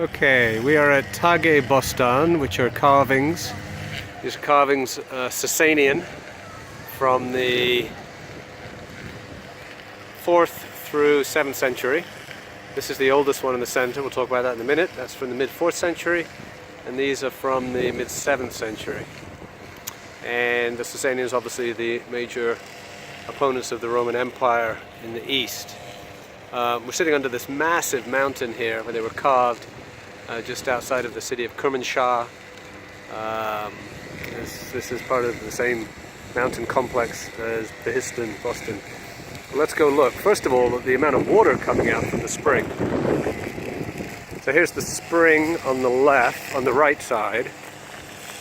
Okay, we are at Tage Bostan, which are carvings. These carvings Sasanian from the 4th through 7th century. This is the oldest one in the center, we'll talk about that in a minute. That's from the mid 4th century, and these are from the mid 7th century. And the Sasanians, obviously the major opponents of the Roman Empire in the east. We're sitting under this massive mountain here where they were carved just outside of the city of Kermanshah. This is part of the same mountain complex as Bostan. Let's go look. First of all, the amount of water coming out from the spring. So here's the spring on the left, on the right side,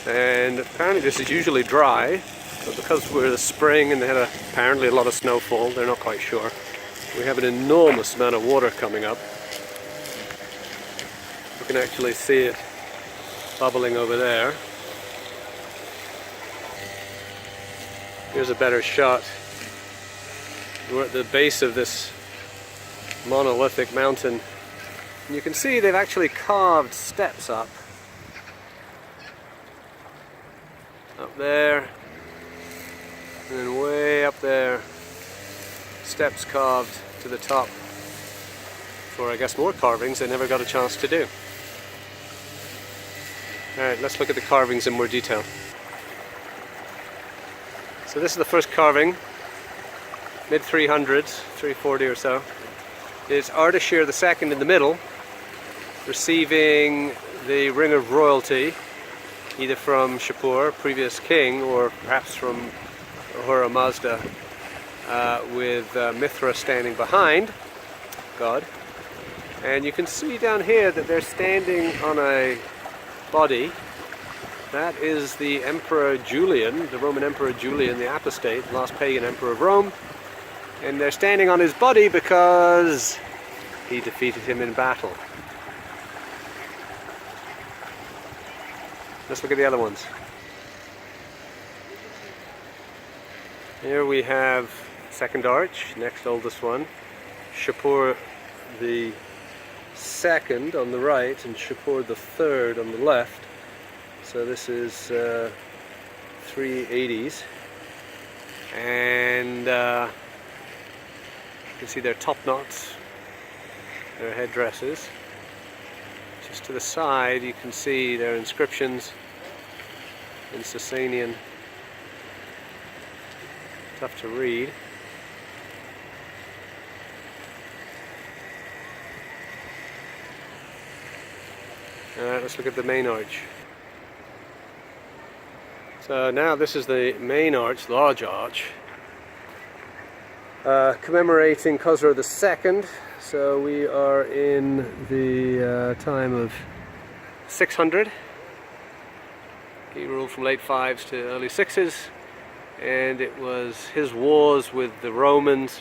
and apparently this is usually dry, but because we're the spring and they had apparently a lot of snowfall, they're not quite sure, we have an enormous amount of water coming up. You can actually see it bubbling over there. Here's a better shot. We're at the base of this monolithic mountain, and you can see they've actually carved steps up there, and then way up there, steps carved to the top for, I guess, more carvings they never got a chance to do. Alright, let's look at the carvings in more detail. So this is the first carving, mid 300s, 340 or so. It's Ardashir II in the middle, receiving the ring of royalty, either from Shapur, previous king, or perhaps from Ahura Mazda, with Mithra standing behind God. And you can see down here that they're standing on a body. That is the Emperor Julian, the Roman Emperor Julian, the apostate, last pagan emperor of Rome. And they're standing on his body because he defeated him in battle. Let's look at the other ones. Here we have second arch, next oldest one. Shapur the second on the right and Shapur the third on the left. So this is 380s, and you can see their top knots, their headdresses. Just to the side you can see their inscriptions in Sasanian. Tough to read. Alright, let's look at the main arch. So now this is the main arch, large arch, commemorating Khosrow II. So we are in the time of 600. He ruled from late 5s to early 6s, and it was his wars with the Romans,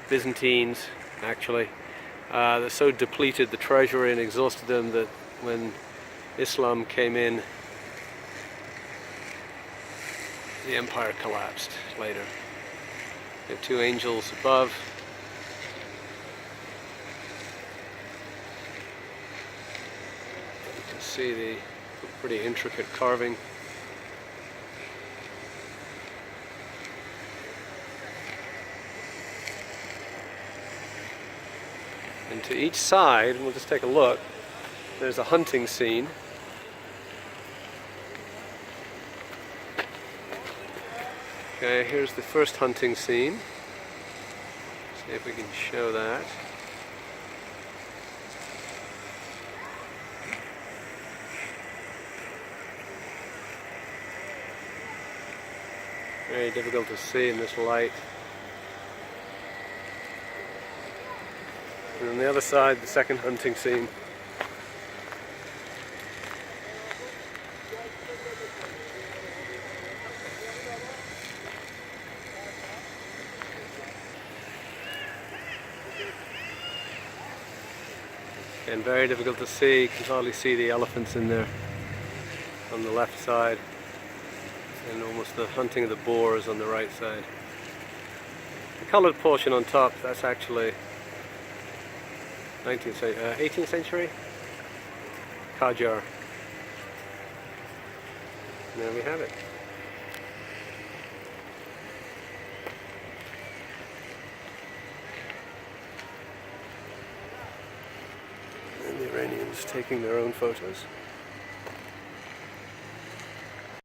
Byzantines actually, that so depleted the treasury and exhausted them that when Islam came in, the empire collapsed later. We have two angels above. You can see the pretty intricate carving. And to each side, we'll just take a look, there's a hunting scene. Okay, here's the first hunting scene. See if we can show that. Very difficult to see in this light. And on the other side, the second hunting scene. And very difficult to see, you can hardly see the elephants in there on the left side, and almost the hunting of the boars on the right side. The coloured portion on top, that's actually 18th century, Qajar. There we have it. And the Iranians taking their own photos.